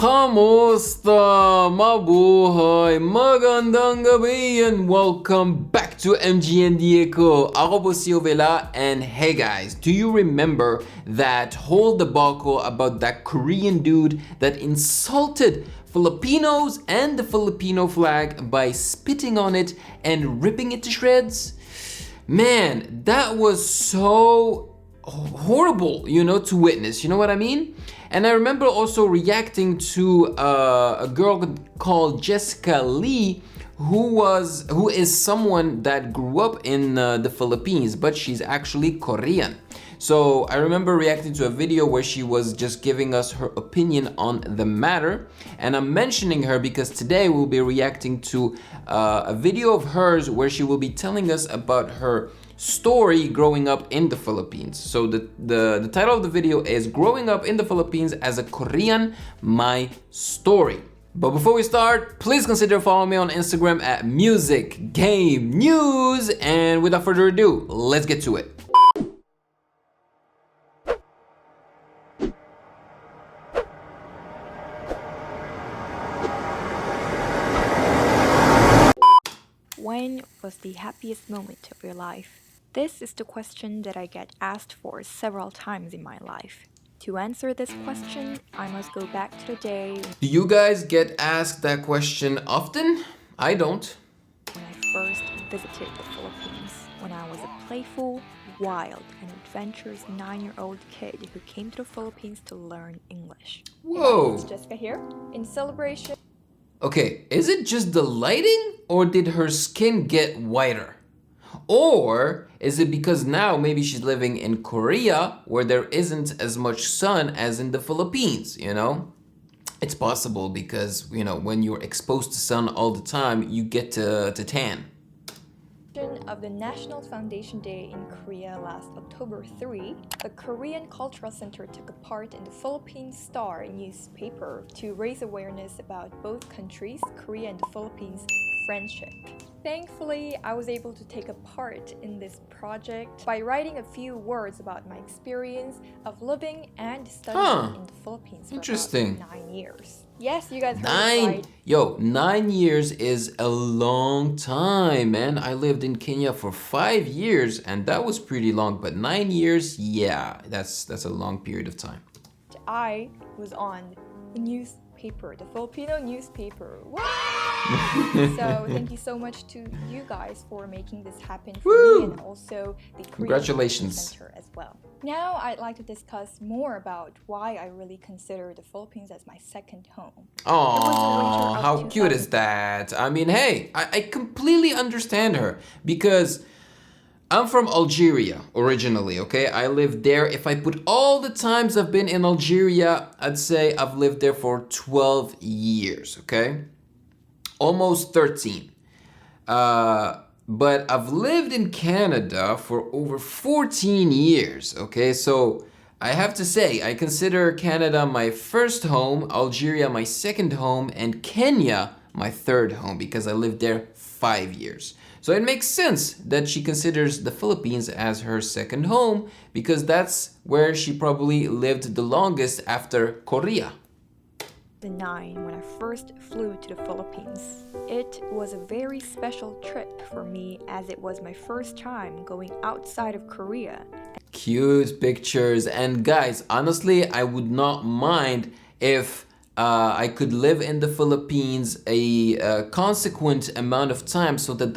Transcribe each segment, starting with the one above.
Kamusta? Mabuhay! Magandang gabi and welcome back to MGNDA ko. Ako po si Ovela, and hey guys, do you remember that whole debacle about that Korean dude that insulted Filipinos and the Filipino flag by spitting on it and ripping it to shreds? Man, that was so horrible, to witness, you know what I mean? And I remember also reacting to a girl called Jessica Lee, who is someone that grew up in the Philippines, but she's actually Korean. So I remember reacting to a video where she was just giving us her opinion on the matter, and I'm mentioning her because today we'll be reacting to a video of hers where she will be telling us about her story growing up in the Philippines. So the title of the video is Growing Up in the Philippines as a Korean, My Story. But before we start, please consider following me on Instagram at Music Game News. And without further ado, let's get to it. When was the happiest moment of your life? This is the question that I get asked for several times in my life. To answer this question, I must go back to the day Do you guys get asked that question often? I don't. when I first visited the Philippines, when I was a playful, wild, and adventurous 9-year-old kid who came to the Philippines to learn English. Whoa. It's Jessica here. In celebration Okay, is it just the lighting, or did her skin get whiter? Or is it because now maybe she's living in Korea where there isn't as much sun as in the Philippines, It's possible because, when you're exposed to sun all the time, you get to tan. of the National Foundation Day in Korea last October 3, the Korean Cultural Center took a part in the Philippine Star newspaper to raise awareness about both countries, Korea and the Philippines, friendship. Thankfully, I was able to take a part in this project by writing a few words about my experience of living and studying in the Philippines for Interesting. about 9 years. Yes, you guys heard it right. 9 years is a long time, man. I lived in Kenya for 5 years, and that was pretty long. But 9 years, yeah, that's a long period of time. I was on the newspaper, the Filipino newspaper. So thank you so much to you guys for making this happen for me, and also the Korean Congratulations. Center as well. Now I'd like to discuss more about why I really consider the Philippines as my second home. Oh, how cute is that? I mean, hey, I completely understand her because I'm from Algeria originally, okay? I lived there. If I put all the times I've been in Algeria, I'd say I've lived there for 12 years, okay? Almost 13. But I've lived in Canada for over 14 years, okay? So I have to say, I consider Canada my first home, Algeria my second home, and Kenya my third home because I lived there 5 years. So it makes sense that she considers the Philippines as her second home because that's where she probably lived the longest after Korea. 2009 when I first flew to the Philippines. It was a very special trip for me as it was my first time going outside of Korea. Cute pictures. And guys, honestly, I would not mind if I could live in the Philippines a consequent amount of time so that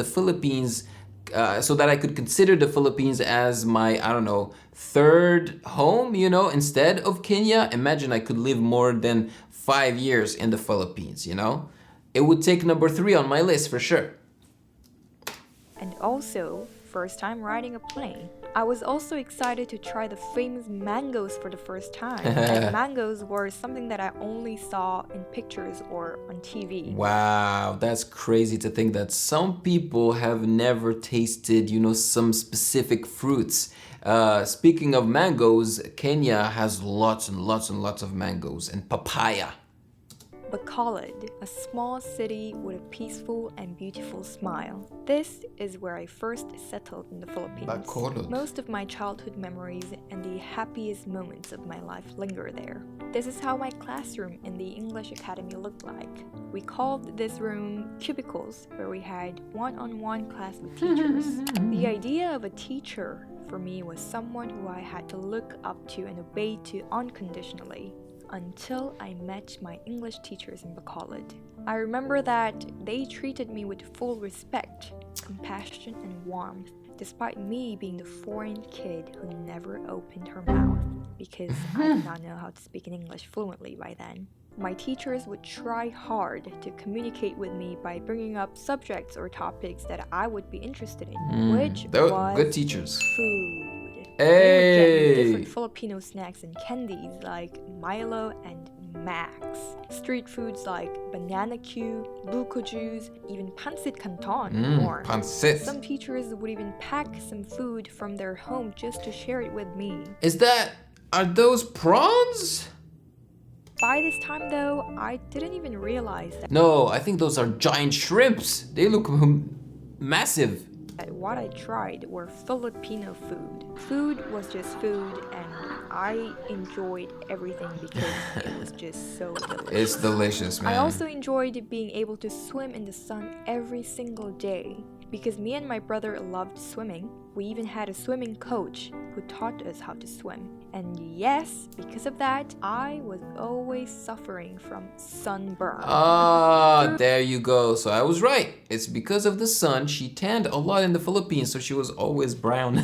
I could consider the Philippines as my, third home, instead of Kenya. Imagine I could live more than 5 years in the Philippines, It would take number 3 on my list for sure. And also, first time riding a plane. I was also excited to try the famous mangoes for the first time. And mangoes were something that I only saw in pictures or on TV. Wow, that's crazy to think that some people have never tasted, some specific fruits. Speaking of mangoes, Kenya has lots and lots and lots of mangoes and papaya. Bacolod, a small city with a peaceful and beautiful smile. This is where I first settled in the Philippines. Bacolod. Most of my childhood memories and the happiest moments of my life linger there. This is how my classroom in the English Academy looked like. We called this room cubicles, where we had one-on-one class with teachers. The idea of a teacher for me was someone who I had to look up to and obey to unconditionally. Until I met my English teachers in Bacolod. I remember that they treated me with full respect, compassion, and warmth, despite me being the foreign kid who never opened her mouth because I did not know how to speak in English fluently by then. My teachers would try hard to communicate with me by bringing up subjects or topics that I would be interested in, which was good teachers. Food. Hey! They would get me different Filipino snacks and candies like Milo and Max. Street foods like banana Q, buko juice, even pancit canton and more. Pancit. Some teachers would even pack some food from their home just to share it with me. Are those prawns? By this time though, I didn't even realize that No, I think those are giant shrimps. They look massive. what I tried were Filipino food. Food was just food, and I enjoyed everything because it was just so delicious. It's delicious, man. I also enjoyed being able to swim in the sun every single day. Because me and my brother loved swimming, we even had a swimming coach who taught us how to swim. And yes, because of that, I was always suffering from sunburn. Ah, there you go. So I was right. It's because of the sun. She tanned a lot in the Philippines, so she was always brown.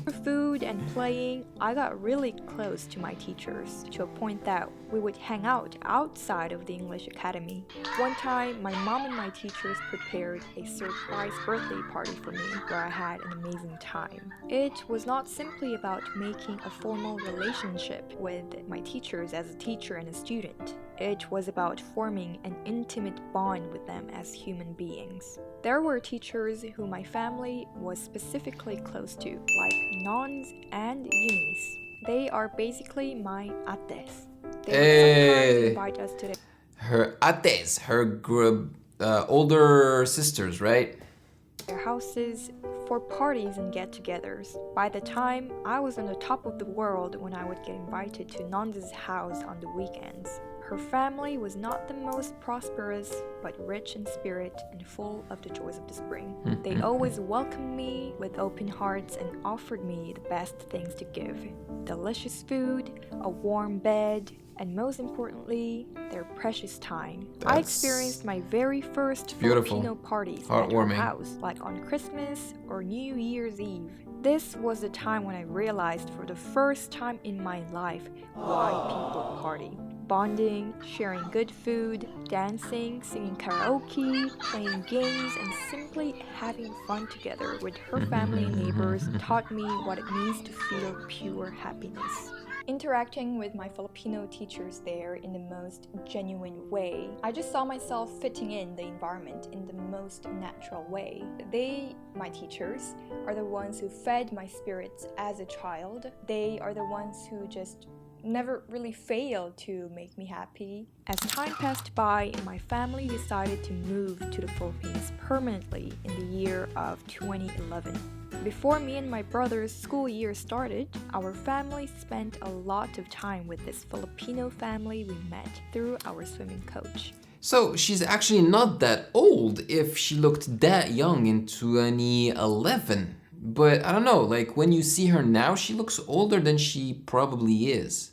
For food and playing, I got really close to my teachers to a point that we would hang out outside of the English Academy. One time, my mom and my teachers prepared a surprise birthday party for me where I had an amazing time. It was not simply about making a formal relationship with my teachers as a teacher and a student. It was about forming an intimate bond with them as human beings. There were teachers who my family was specifically close to, like nuns and unis. They are basically my ates. They would sometimes invite us to Her ates, her older sisters, right? their houses for parties and get-togethers. By the time I was on the top of the world when I would get invited to Nanda's house on the weekends. Her family was not the most prosperous, but rich in spirit and full of the joys of the spring. They always welcomed me with open hearts and offered me the best things to give. Delicious food, a warm bed, and most importantly, their precious time. I experienced my very first Filipino parties at her house, like on Christmas or New Year's Eve. This was the time when I realized for the first time in my life why people party. Bonding, sharing good food, dancing, singing karaoke, playing games, and simply having fun together with her family and neighbors taught me what it means to feel pure happiness. Interacting with my Filipino teachers there in the most genuine way, I just saw myself fitting in the environment in the most natural way. They, my teachers, are the ones who fed my spirits as a child. They are the ones who just never really failed to make me happy. As time passed by, my family decided to move to the Philippines permanently in the year of 2011. Before me and my brother's school year started, our family spent a lot of time with this Filipino family we met through our swimming coach. So she's actually not that old if she looked that young in 2011. But I don't know, like when you see her now, she looks older than she probably is.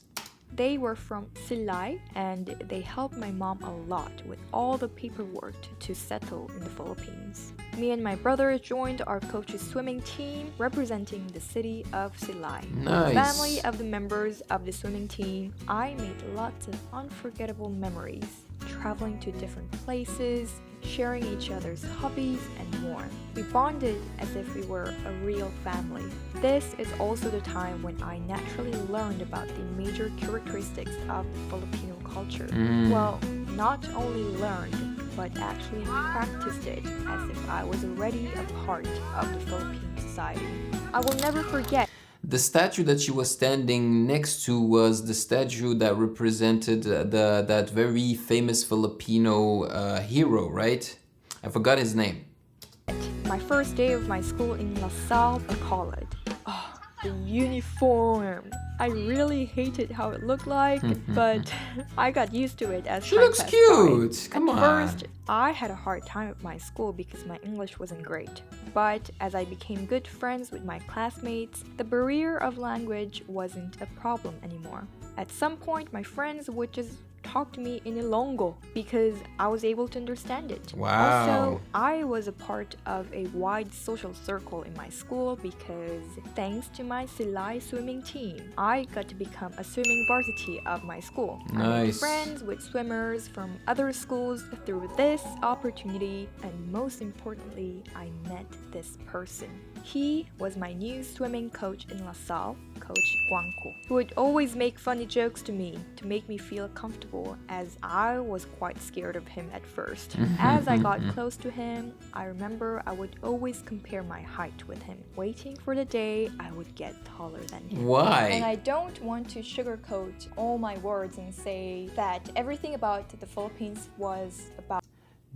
They were from Silay, and they helped my mom a lot with all the paperwork to settle in the Philippines. Me and my brother joined our coach's swimming team representing the city of Silay. Nice. The family of the members of the swimming team, I made lots of unforgettable memories, traveling to different places, sharing each other's hobbies, and more. We bonded as if we were a real family. This is also the time when I naturally learned about the major characteristics of the Filipino culture. Well, not only learned, but actually practiced it as if I was already a part of the Philippine society. I will never forget. The statue that she was standing next to was the statue that represented that very famous Filipino hero, right? I forgot his name. My first day of my school in LaSalle College. Oh, the uniform. I really hated how it looked like, but I got used to it as She time looks passed cute. by. Come At on. first, I had a hard time at my school because my English wasn't great. But as I became good friends with my classmates, the barrier of language wasn't a problem anymore. At some point, my friends would just talk to me in Ilonggo because I was able to understand it. Wow. Also, I was a part of a wide social circle in my school because thanks to my Silay swimming team, I got to become a swimming varsity of my school. I made Nice. friends with swimmers from other schools through this opportunity, and most importantly, I met this person. He was my new swimming coach in LaSalle, Coach Guangku, who would always make funny jokes to me to make me feel comfortable, as I was quite scared of him at first. As I got close to him, I remember I would always compare my height with him, waiting for the day I would get taller than him. Why? And I don't want to sugarcoat all my words and say that everything about the Philippines was about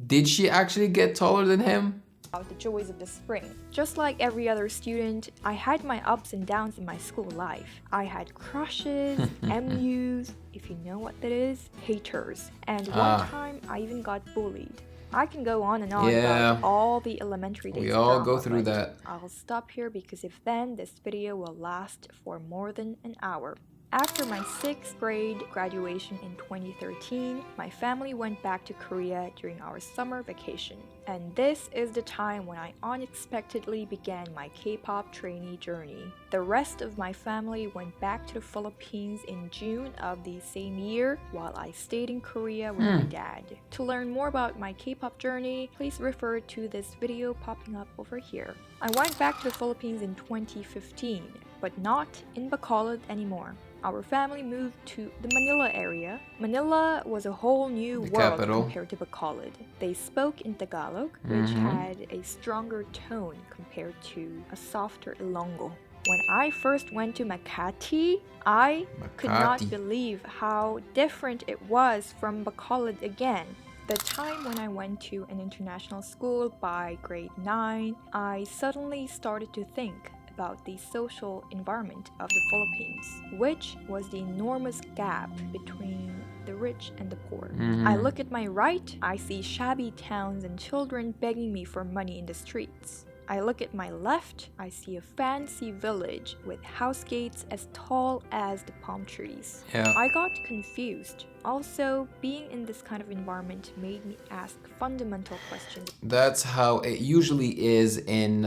Did she actually get taller than him? the joys of the spring. Just like every other student, I had my ups and downs in my school life. I had crushes, MUs, if you know what that is, haters, and one time I even got bullied. I can go on and on Yeah. about all the elementary days. We all drama, go through but that. I'll stop here because if then, this video will last for more than an hour. After my 6th grade graduation in 2013, my family went back to Korea during our summer vacation. And this is the time when I unexpectedly began my K-pop trainee journey. The rest of my family went back to the Philippines in June of the same year, while I stayed in Korea with my dad. To learn more about my K-pop journey, please refer to this video popping up over here. I went back to the Philippines in 2015, but not in Bacolod anymore. Our family moved to the Manila area. Manila was a whole new world capital. compared to Bacolod. They spoke in Tagalog, which had a stronger tone compared to a softer Ilonggo. When I first went to Makati, I could not Makati. believe how different it was from Bacolod again. The time when I went to an international school by grade 9, I suddenly started to think about the social environment of the Philippines, which was the enormous gap between the rich and the poor. I look at my right, I see shabby towns and children begging me for money in the streets. I look at my left, I see a fancy village with house gates as tall as the palm trees. Yeah. I got confused. Also, being in this kind of environment made me ask fundamental questions. That's how it usually is in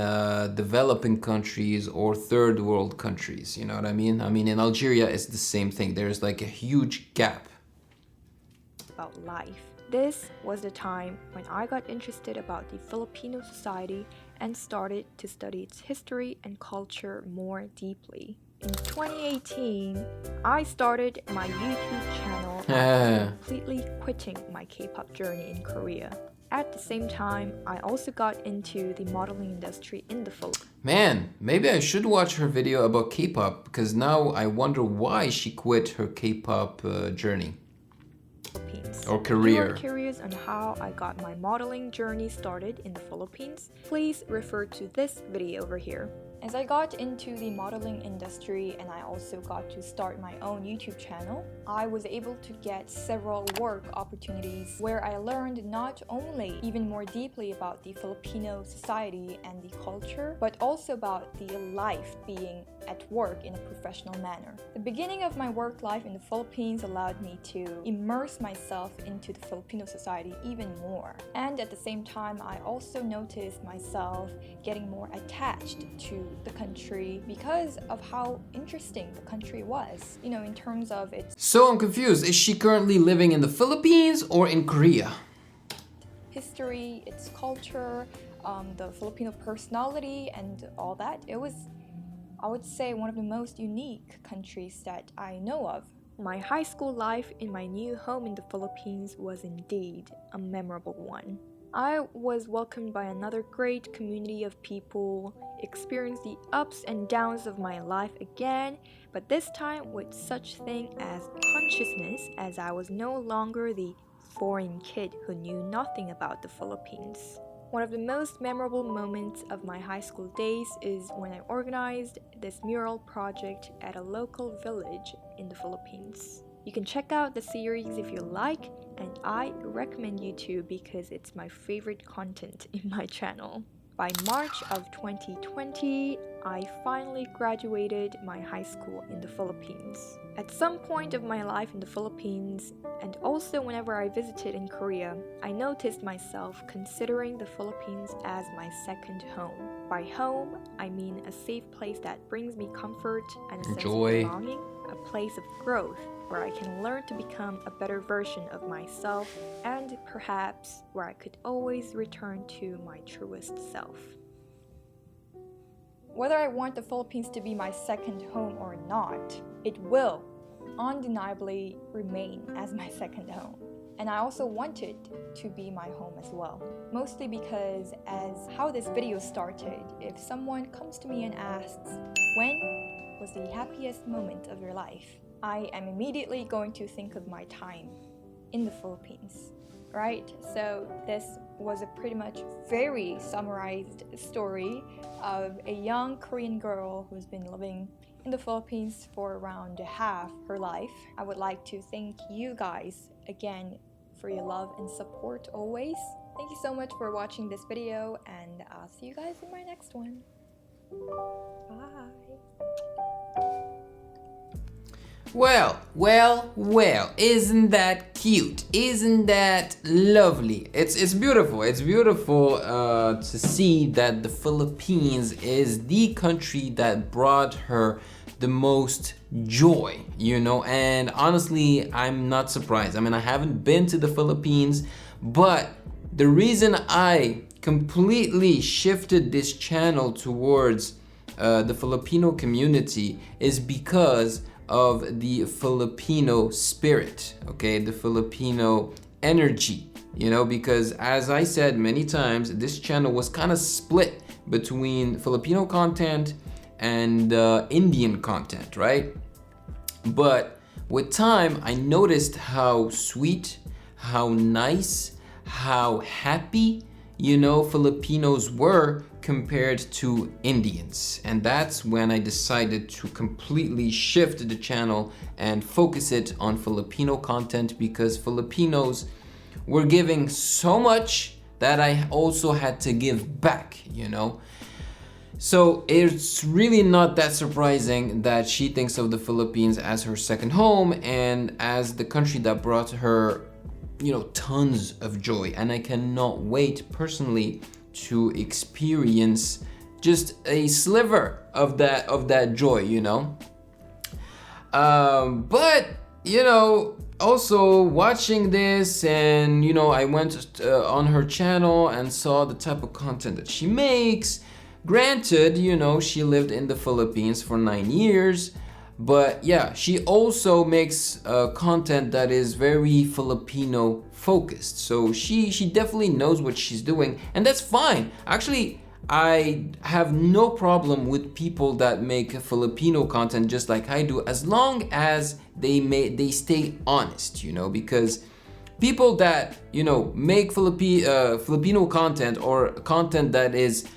developing countries or third world countries. You know what I mean? I mean, in Algeria, it's the same thing. There's like a huge gap. About life. This was the time when I got interested about the Filipino society and started to study its history and culture more deeply. In 2018, I started my YouTube channel after completely quitting my K-pop journey in Korea. At the same time, I also got into the modeling industry in the Philippines. Man, maybe I should watch her video about K-pop, because now I wonder why she quit her K-pop journey. Or If you career. are curious on how I got my modeling journey started in the Philippines, please refer to this video over here. As I got into the modeling industry and I also got to start my own YouTube channel, I was able to get several work opportunities where I learned not only even more deeply about the Filipino society and the culture, but also about the life being at work in a professional manner. The beginning of my work life in the Philippines allowed me to immerse myself into the Filipino society even more. And at the same time, I also noticed myself getting more attached to the country because of how interesting the country was, you know, in terms of its So I'm confused. Is she currently living in the Philippines or in Korea? history, its culture, the Filipino personality, and all that. It was, I would say, one of the most unique countries that I know of. My high school life in my new home in the Philippines was indeed a memorable one. I was welcomed by another great community of people, experienced the ups and downs of my life again, but this time with such thing as consciousness, as I was no longer the foreign kid who knew nothing about the Philippines. One of the most memorable moments of my high school days is when I organized this mural project at a local village in the Philippines. You can check out the series if you like, and I recommend you to because it's my favorite content in my channel. By March of 2020, I finally graduated my high school in the Philippines. At some point of my life in the Philippines, and also whenever I visited in Korea, I noticed myself considering the Philippines as my second home. By home, I mean a safe place that brings me comfort and a sense Joy. of belonging, a place of growth where I can learn to become a better version of myself, and perhaps where I could always return to my truest self. Whether I want the Philippines to be my second home or not, it will undeniably remain as my second home. And I also want it to be my home as well. Mostly because as how this video started, if someone comes to me and asks, when was the happiest moment of your life? I am immediately going to think of my time in the Philippines, right? So this was a pretty much very summarized story of a young Korean girl who's been living in the Philippines for around half her life. I would like to thank you guys again for your love and support always. Thank you so much for watching this video, and I'll see you guys in my next one. Bye. Well, isn't that cute? Isn't that lovely? It's beautiful. It's beautiful to see that the Philippines is the country that brought her the most joy, you know, and honestly, I'm not surprised. I mean, I haven't been to the Philippines, but the reason I completely shifted this channel towards the Filipino community is because of the Filipino spirit, okay, the Filipino energy, you know, because as I said many times, this channel was kind of split between Filipino content and Indian content, right? But with time, I noticed how sweet, how nice, how happy, you know, Filipinos were compared to Indians. And that's when I decided to completely shift the channel and focus it on Filipino content, because Filipinos were giving so much that I also had to give back, you know. So it's really not that surprising that she thinks of the Philippines as her second home and as the country that brought her, you know, tons of joy. And I cannot wait personally to experience just a sliver of that joy, you know. But you know, also watching this, and you know, I went on her channel and saw the type of content that she makes. Granted, you know, she lived in the Philippines for 9 years, but yeah, she also makes content that is very Filipino focused. So she definitely knows what she's doing, and that's fine. Actually, I have no problem with people that make Filipino content just like I do, as long as they stay honest, you know, because people that, you know, make Filipino content or content that is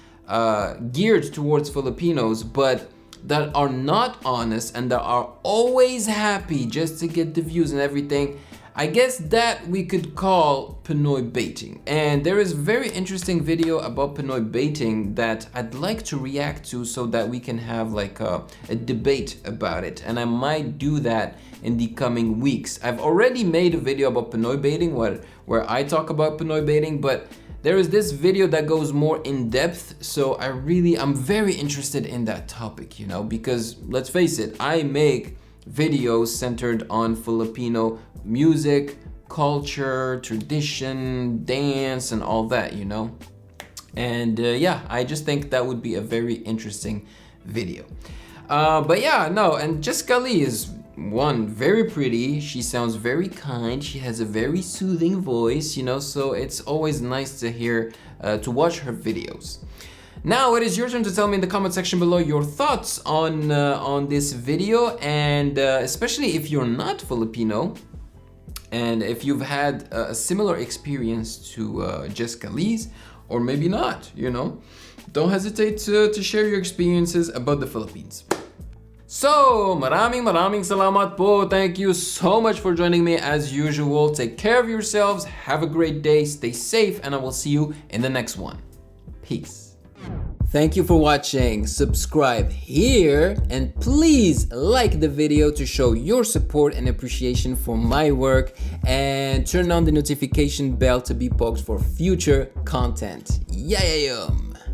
geared towards Filipinos, but that are not honest and that are always happy just to get the views and everything, I guess that we could call Pinoy baiting. And there is a very interesting video about Pinoy baiting that I'd like to react to so that we can have like a debate about it. And I might do that in the coming weeks. I've already made a video about Pinoy baiting where I talk about Pinoy baiting, but there is this video that goes more in depth, so I'm very interested in that topic, you know, because let's face it, I make videos centered on Filipino music, culture, tradition, dance, and all that, you know. And yeah, I just think that would be a very interesting video. But yeah, no, and Jessica Lee is one, very pretty. She sounds very kind. She has a very soothing voice, you know, so it's always nice to hear, to watch her videos. Now it is your turn to tell me in the comment section below your thoughts on this video, and especially if you're not Filipino, and if you've had a similar experience to Jessica Lee's, or maybe not, you know. Don't hesitate to share your experiences about the Philippines. So, maraming salamat po. Thank you so much for joining me as usual. Take care of yourselves, have a great day, stay safe, and I will see you in the next one. Peace. Thank you for watching. Subscribe here and please like the video to show your support and appreciation for my work, and turn on the notification bell to be poked for future content. Yeah.